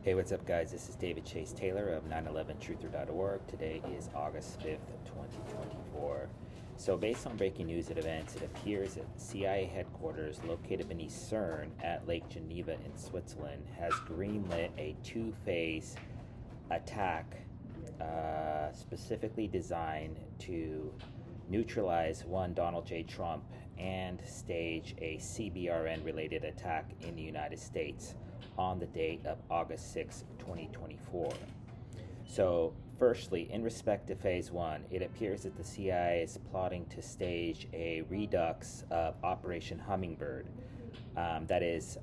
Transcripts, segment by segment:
Hey, what's up, guys? This is David Chase Taylor of 911truther.org. Today is August 5th, 2024. So, based on breaking news and events, it appears that CIA headquarters located beneath CERN at Lake Geneva in Switzerland has greenlit a two-phase attack specifically designed to neutralize Donald J. Trump and stage a Cbrn-related attack in the United States on the date of August 6, 2024. So, firstly, in respect to Phase 1, it appears that the CIA is plotting to stage a redux of Operation Hummingbird. That is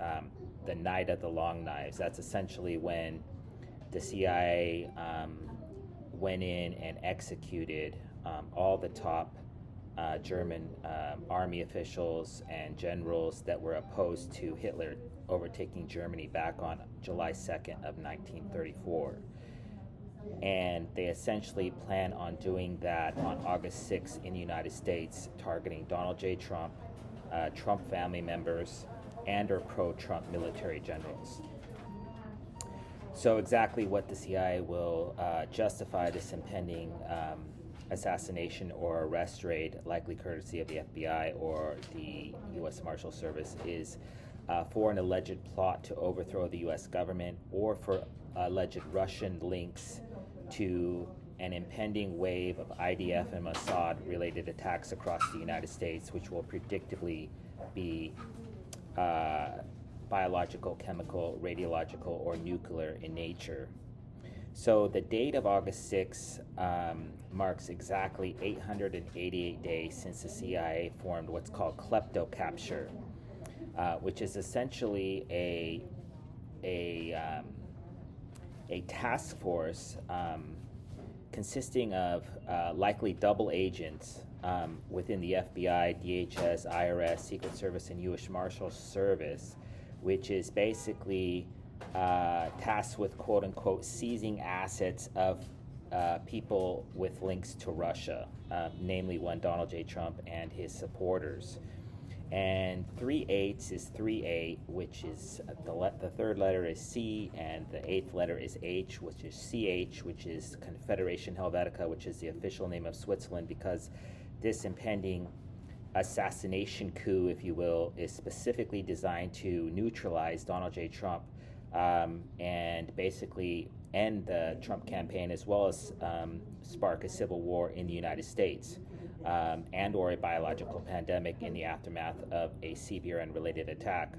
the Night of the Long Knives. That's essentially when the CIA went in and executed all the top German army officials and generals that were opposed to Hitler overtaking Germany back on July 2nd of 1934. And they essentially plan on doing that on August 6th in the United States, targeting Donald J. Trump, Trump family members, and or pro-Trump military generals. So exactly what the CIA will justify this impending assassination or arrest raid, likely courtesy of the FBI or the U.S. Marshal Service, is for an alleged plot to overthrow the U.S. government or for alleged Russian links to an impending wave of IDF and Mossad-related attacks across the United States, which will predictably be biological, chemical, radiological, or nuclear in nature. So the date of August 6 marks exactly 888 days since the CIA formed what's called kleptocapture, which is essentially a task force consisting of likely double agents within the FBI, DHS, IRS, Secret Service, and U.S. Marshal Service, which is basically tasked with quote-unquote seizing assets of people with links to Russia, namely one Donald J. Trump and his supporters. And 3/8 is 3/8, which is the third letter is C, and the eighth letter is H, which is CH, which is Confederation Helvetica, which is the official name of Switzerland, because this impending assassination coup, if you will, is specifically designed to neutralize Donald J. Trump and basically end the Trump campaign, as well as spark a civil war in the United States and or a biological pandemic in the aftermath of a Cbrn-related attack.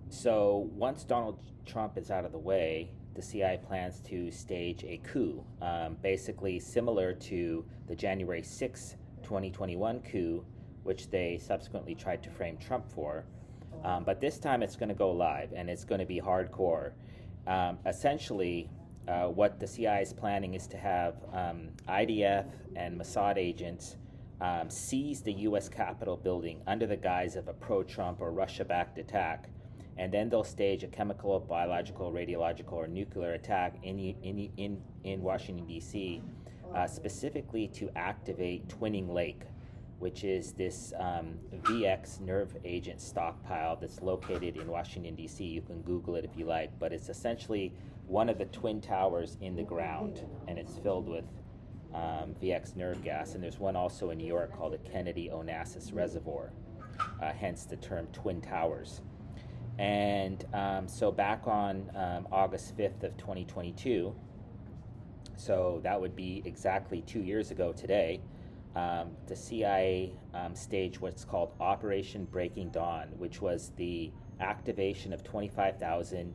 So once Donald Trump is out of the way, the CIA plans to stage a coup, basically similar to the January 6, 2021 coup, which they subsequently tried to frame Trump for. But this time it's going to go live, and it's going to be hardcore. Essentially, what the CIA is planning is to have IDF and Mossad agents seize the U.S. Capitol building under the guise of a pro-Trump or Russia-backed attack, and then they'll stage a chemical, biological, radiological, or nuclear attack in Washington, D.C., specifically to activate Twinning Lake, which is this VX nerve agent stockpile that's located in Washington, D.C. You can Google it if you like, but it's essentially one of the twin towers in the ground, and it's filled with VX nerve gas. And there's one also in New York called the Kennedy Onassis Reservoir, hence the term Twin Towers. And so back on August 5th of 2022, so that would be exactly 2 years ago today, the CIA staged what's called Operation Breaking Dawn, which was the activation of 25,000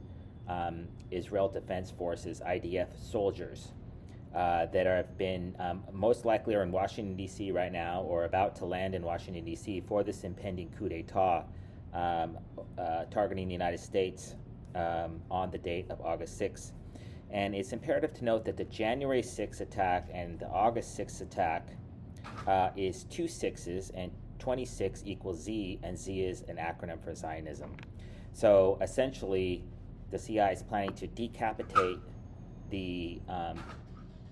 Israel Defense Forces, IDF soldiers that have been most likely are in Washington, D.C. right now, or about to land in Washington, D.C. for this impending coup d'etat targeting the United States on the date of August 6th. And it's imperative to note that the January 6th attack and the August 6th attack is 2 6s, and 26 equals Z, and Z is an acronym for Zionism. So essentially, the CIA is planning to decapitate the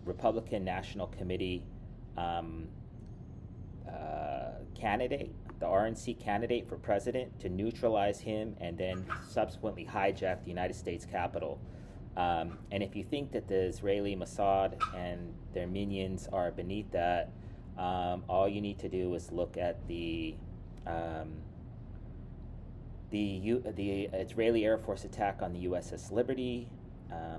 Republican National Committee candidate the RNC candidate for president, to neutralize him, and then subsequently hijack the United States Capitol. And if you think that the Israeli Mossad and their minions are beneath that, all you need to do is look at the Israeli Air Force attack on the USS Liberty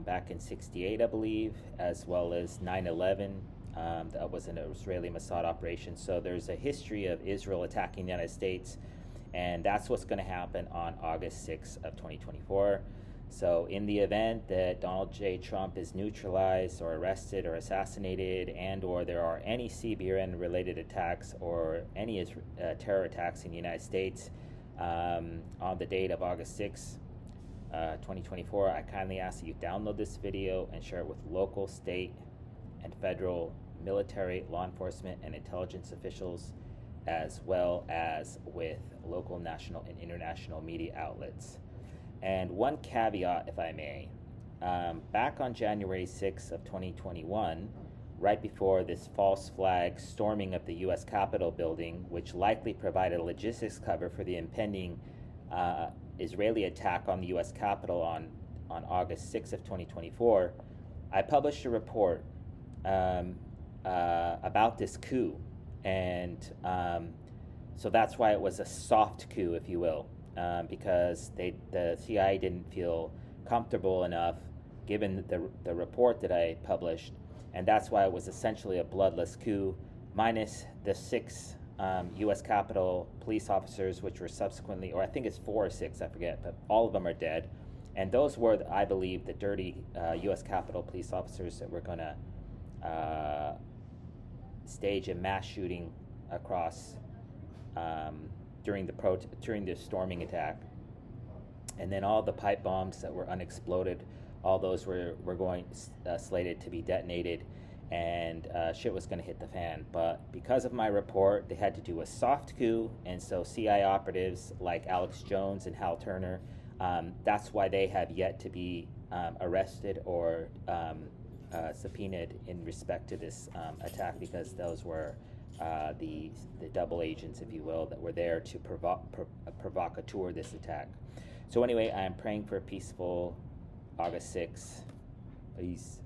back in '68, I believe, as well as 9/11. That was an Israeli Mossad operation. So there's a history of Israel attacking the United States, and that's what's going to happen on August 6th of 2024. So in the event that Donald J. Trump is neutralized or arrested or assassinated, and or there are any Cbrn-related attacks or any terror attacks in the United States on the date of August 6th, 2024, I kindly ask that you download this video and share it with local, state, and federal military, law enforcement, and intelligence officials, as well as with local, national, and international media outlets. And one caveat, if I may, back on January 6th of 2021, right before this false flag storming of the U.S. Capitol building, which likely provided logistics cover for the impending Israeli attack on the U.S. Capitol on August 6th of 2024, I published a report about this coup. And so that's why it was a soft coup, if you will. Because the CIA didn't feel comfortable enough, given the report that I published, and that's why it was essentially a bloodless coup, minus the 6 U.S. Capitol police officers, which were subsequently, or I think it's 4 or 6, I forget, but all of them are dead, and those were, I believe, the dirty U.S. Capitol police officers that were going to stage a mass shooting across during the storming attack. And then all the pipe bombs that were unexploded, all those were going slated to be detonated, and shit was going to hit the fan. But because of my report, they had to do a soft coup, and so CIA operatives like Alex Jones and Hal Turner, that's why they have yet to be arrested or subpoenaed in respect to this attack, because those were the double agents, if you will, that were there to provocateur this attack. So anyway, I am praying for a peaceful August 6th. Peace.